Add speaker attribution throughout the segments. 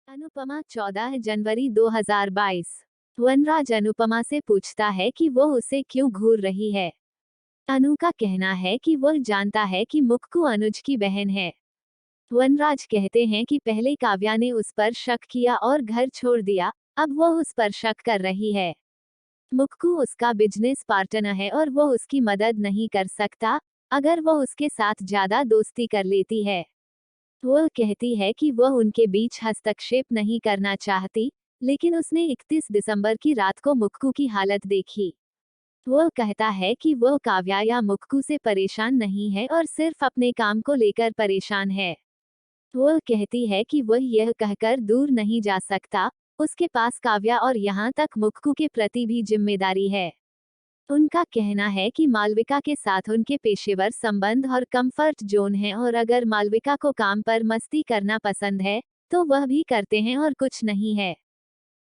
Speaker 1: अनुपमा 14 जनवरी 2022। वनराज अनुपमा से पूछता है कि वो उसे क्यों घूर रही है। अनु का कहना है कि वो जानता है कि मुक्कू अनुज की बहन है। वनराज कहते हैं कि पहले काव्या ने उस पर शक किया और घर छोड़ दिया, अब वो उस पर शक कर रही है। मुक्कू उसका बिजनेस पार्टनर है और वो उसकी मदद नहीं कर सकता अगर वो उसके साथ ज्यादा दोस्ती कर लेती है। वो कहती है कि वह उनके बीच हस्तक्षेप नहीं करना चाहती, लेकिन उसने 31 दिसंबर की रात को मुक्कू की हालत देखी। वो कहता है कि वह काव्या या मुक्कू से परेशान नहीं है और सिर्फ अपने काम को लेकर परेशान है। वो कहती है कि वह यह कहकर दूर नहीं जा सकता, उसके पास काव्या और यहाँ तक मुक्कू के प्रति भी जिम्मेदारी है। उनका कहना है कि मालविका के साथ उनके पेशेवर संबंध और कंफर्ट जोन है और अगर मालविका को काम पर मस्ती करना पसंद है, तो वह भी करते हैं और कुछ नहीं है।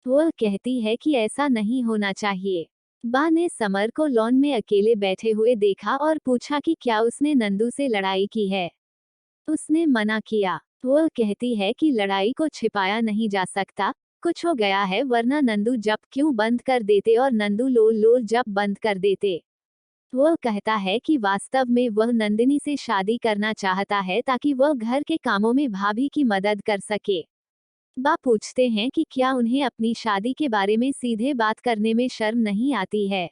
Speaker 1: वह कहती है कि ऐसा नहीं होना चाहिए। बा ने समर को लॉन में अकेले बैठे हुए देखा और पूछा कि क्या उसने नंदू से लड़ाई की है। उसने मना किया। वह कहती है कि लड़ाई को छिपाया नहीं जा सकता, कुछ हो गया है वरना नंदू जब क्यों बंद कर देते और नंदू लोल लोल जब बंद कर देते। वह कहता है कि वास्तव में वह नंदिनी से शादी करना चाहता है ताकि वह घर के कामों में भाभी की मदद कर सके। बा पूछते हैं कि क्या उन्हें अपनी शादी के बारे में सीधे बात करने में शर्म नहीं आती है।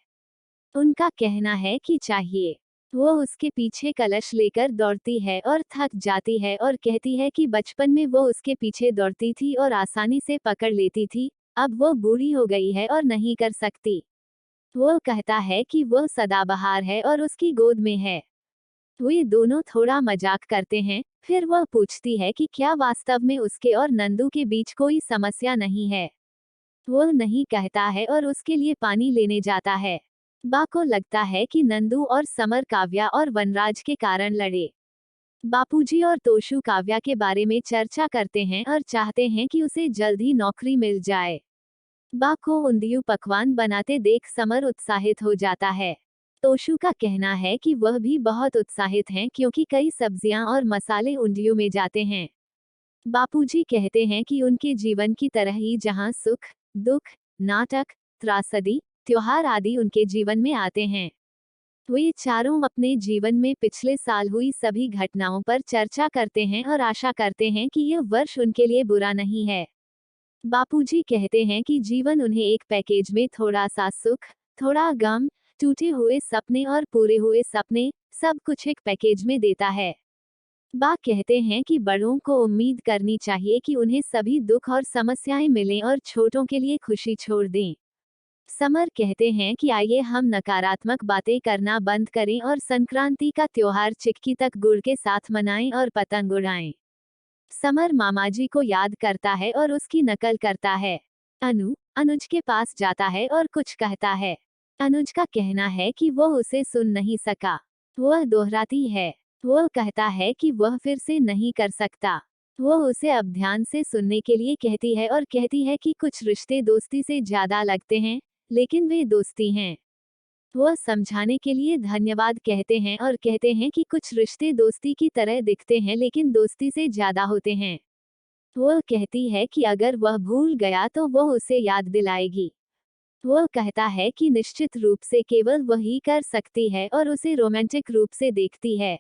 Speaker 1: उनका कहना है कि चाहिए। वो उसके पीछे कलश लेकर दौड़ती है और थक जाती है और कहती है कि बचपन में वो उसके पीछे दौड़ती थी और आसानी से पकड़ लेती थी, अब वो बूढ़ी हो गई है और नहीं कर सकती। वो कहता है कि वह सदाबहार है और उसकी गोद में है। वे दोनों थोड़ा मजाक करते हैं, फिर वह पूछती है कि क्या वास्तव में उसके और नंदू के बीच कोई समस्या नहीं है। वह नहीं कहता है और उसके लिए पानी लेने जाता है। बा को लगता है कि नंदू और समर काव्या और वनराज के कारण लड़े। बापूजी और तोशु काव्या के बारे में चर्चा करते हैं और चाहते हैं कि उसे जल्द ही नौकरी मिल जाए। बा को उंदियू पकवान बनाते देख समर उत्साहित हो जाता है। तोशु का कहना है कि वह भी बहुत उत्साहित हैं क्योंकि कई सब्जियां और मसाले उंदियू में जाते हैं। बापूजी कहते हैं कि उनके जीवन की तरह ही जहां सुख, दुख, नाटक, त्रासदी, त्योहार आदि उनके जीवन में आते हैं। वे चारों अपने जीवन में पिछले साल हुई सभी घटनाओं पर चर्चा करते हैं और आशा करते हैं कि यह वर्ष उनके लिए बुरा नहीं है। बापूजी कहते हैं कि जीवन उन्हें एक पैकेज में थोड़ा सा सुख, थोड़ा गम, टूटे हुए सपने और पूरे हुए सपने, सब कुछ एक पैकेज में देता है। बा कहते हैं कि बड़ों को उम्मीद करनी चाहिए कि उन्हें सभी दुख और समस्याएं मिलें और छोटों के लिए खुशी छोड़ दें। समर कहते हैं कि आइए हम नकारात्मक बातें करना बंद करें और संक्रांति का त्योहार चिक्की तक गुड़ के साथ मनाएं और पतंग उड़ाएं। समर मामाजी को याद करता है और उसकी नकल करता है। अनु अनुज के पास जाता है और कुछ कहता है। अनुज का कहना है कि वह उसे सुन नहीं सका। वह दोहराती है। वह कहता है कि वह फिर से नहीं कर सकता। वह उसे अब ध्यान से सुनने के लिए कहती है और कहती है कि कुछ रिश्ते दोस्ती से ज्यादा लगते हैं, लेकिन वे दोस्ती हैं। वह समझाने के लिए धन्यवाद कहते हैं और कहते हैं कि कुछ रिश्ते दोस्ती की तरह दिखते हैं लेकिन दोस्ती से ज्यादा होते हैं। वह कहती है कि अगर वह भूल गया तो वह उसे याद दिलाएगी। वह कहता है कि निश्चित रूप से केवल वही कर सकती है और उसे रोमांटिक रूप से देखती है।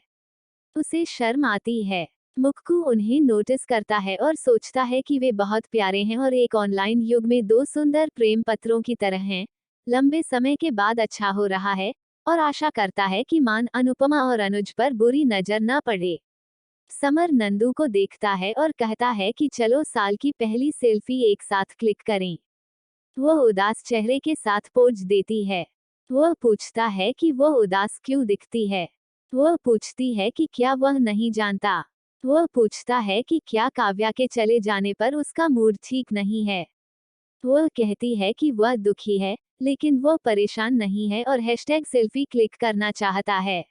Speaker 1: उसे शर्म आती है। मुक्कू उन्हें नोटिस करता है और सोचता है कि वे बहुत प्यारे हैं और एक ऑनलाइन युग में दो सुंदर प्रेम पत्रों की तरह हैं। लंबे समय के बाद अच्छा हो रहा है और आशा करता है कि मान अनुपमा और अनुज पर बुरी नजर न पड़े। समर नंदू को देखता है और कहता है कि चलो साल की पहली सेल्फी एक साथ क्लिक करें। वह उदास चेहरे के साथ पोज देती है। वह पूछता है कि वह उदास क्यों दिखती है। वह पूछती है कि क्या वह नहीं जानता। वह पूछता है कि क्या काव्या के चले जाने पर उसका मूड ठीक नहीं है। वह कहती है कि वह दुखी है, लेकिन वह परेशान नहीं है और हैशटैग सेल्फी क्लिक करना चाहता है।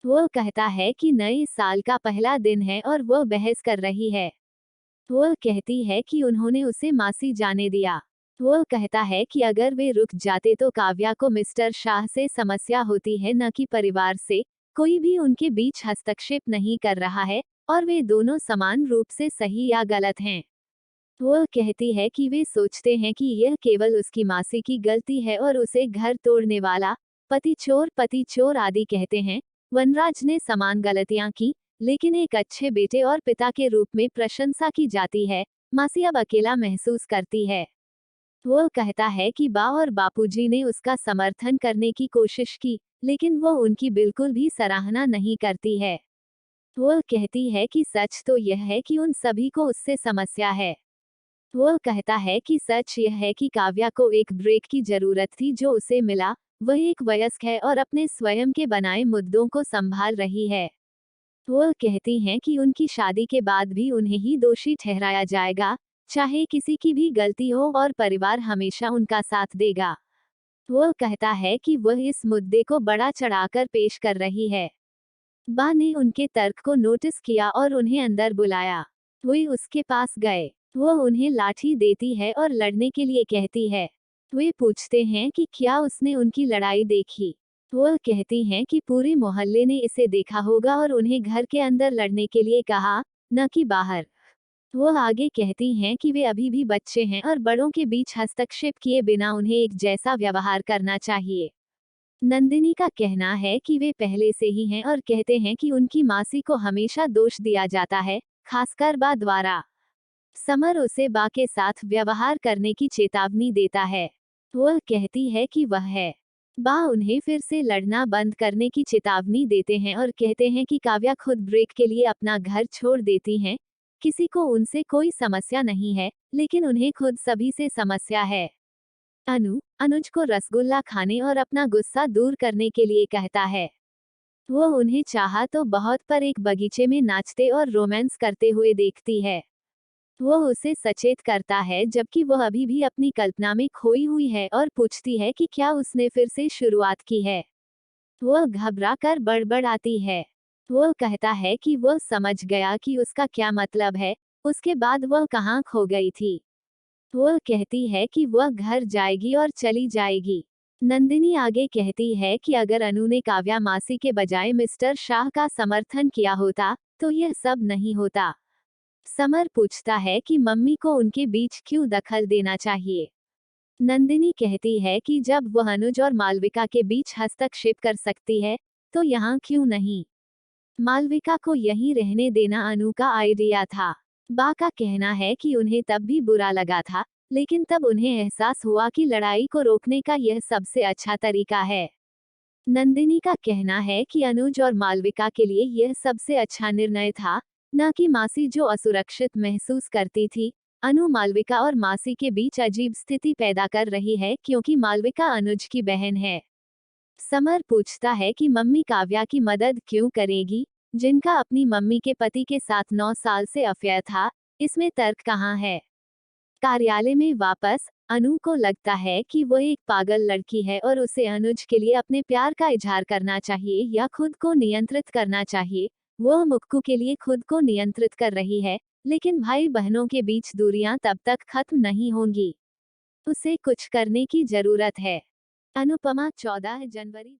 Speaker 1: वह कहता है कि नए साल का पहला दिन है और वह बहस कर रही है। वह कहती है कि उन्होंने उसे मासी जाने दिया। वह कहता है कि अगर वे रुक जाते तो काव्या को मिस्टर शाह से समस्या होती है न कि परिवार से, कोई भी उनके बीच हस्तक्षेप नहीं कर रहा है और वे दोनों समान रूप से सही या गलत हैं। वो कहती है कि वे सोचते हैं कि यह केवल उसकी मासी की गलती है और उसे घर तोड़ने वाला पति चोर आदि कहते हैं। वनराज ने समान गलतियां की, लेकिन एक अच्छे बेटे और पिता के रूप में प्रशंसा की जाती है। मासी अब अकेला महसूस करती है। वो कहता है कि बा और बापूजी ने उसका समर्थन करने की कोशिश की, लेकिन वो उनकी बिल्कुल भी सराहना नहीं करती है। वो कहती है कि सच तो यह है कि उन सभी को उससे समस्या है। वो कहता है कि सच यह है कि काव्या को एक ब्रेक की जरूरत थी जो उसे मिला। वह एक वयस्क है और अपने स्वयं के बनाए मुद्दों को संभाल रही है। वो कहती हैं कि उनकी शादी के बाद भी उन्हें ही दोषी ठहराया जाएगा, चाहे किसी की भी गलती हो, और परिवार हमेशा उनका साथ देगा। वो कहता है कि वह इस मुद्दे को बड़ा चढ़ाकर पेश कर रही है। बा ने उनके तर्क को नोटिस किया और उन्हें अंदर बुलाया। वे उसके पास गए। वो उन्हें लाठी देती है और लड़ने के लिए कहती है। वे पूछते हैं कि क्या उसने उनकी लड़ाई देखी। वो कहती हैं कि पूरे मोहल्ले ने इसे देखा होगा और उन्हें घर के अंदर लड़ने के लिए कहा, न कि बाहर। वो आगे कहती हैं कि वे अभी भी बच्चे हैं और बड़ों के बीच हस्तक्षेप किए बिना उन्हें एक जैसा व्यवहार करना चाहिए। नंदिनी का कहना है कि वे पहले से ही हैं और कहते हैं कि उनकी मासी को हमेशा दोष दिया जाता है, खासकर बा द्वारा। समर उसे बा के साथ व्यवहार करने की चेतावनी देता है। वह कहती है कि वह है। बा उन्हें फिर से लड़ना बंद करने की चेतावनी देते हैं और कहते हैं कि काव्या खुद ब्रेक के लिए अपना घर छोड़ देती हैं। किसी को उनसे कोई समस्या नहीं है, लेकिन उन्हें खुद सभी से समस्या है। अनुज को रसगुल्ला खाने और अपना गुस्सा दूर करने के लिए कहता है। वो उन्हें चाहा तो बहुत, पर एक बगीचे में नाचते और रोमांस करते हुए देखती है। वो उसे सचेत करता है जबकि वह अभी भी अपनी कल्पना में खोई हुई है और पूछती है कि क्या उसने फिर से शुरुआत की है। वह घबरा कर बड़बड़ाती है। वो कहता है कि वह समझ गया कि उसका क्या मतलब है। उसके बाद वह कहाँ खो गई थी। वह कहती है कि वह घर जाएगी और चली जाएगी। नंदिनी आगे कहती है कि अगर अनु ने काव्या मासी के बजाय मिस्टर शाह का समर्थन किया होता, तो यह सब नहीं होता। समर पूछता है कि मम्मी को उनके बीच क्यों दखल देना चाहिए। नंदिनी कहती है कि जब वह अनुज और मालविका के बीच हस्तक्षेप कर सकती है, तो यहाँ क्यों नहीं। मालविका को यहीं रहने देना अनु का आइडिया था। बा का कहना है कि उन्हें तब भी बुरा लगा था, लेकिन तब उन्हें एहसास हुआ कि लड़ाई को रोकने का यह सबसे अच्छा तरीका है। नंदिनी का कहना है कि अनुज और मालविका के लिए यह सबसे अच्छा निर्णय था, न कि मासी जो असुरक्षित महसूस करती थी। अनु मालविका और मासी के बीच अजीब स्थिति पैदा कर रही है क्योंकि मालविका अनुज की बहन है। समर पूछता है कि मम्मी काव्या की मदद क्यों करेगी, जिनका अपनी मम्मी के पति के साथ 9 साल से अफेयर था। इसमें तर्क कहाँ है। कार्यालय में वापस अनु को लगता है कि वह एक पागल लड़की है और उसे अनुज के लिए अपने प्यार का इजहार करना चाहिए या खुद को नियंत्रित करना चाहिए। वह मुक्कू के लिए खुद को नियंत्रित कर रही है, लेकिन भाई बहनों के बीच दूरियां तब तक खत्म नहीं होंगी। उसे कुछ करने की जरूरत है। अनुपमा 14 जनवरी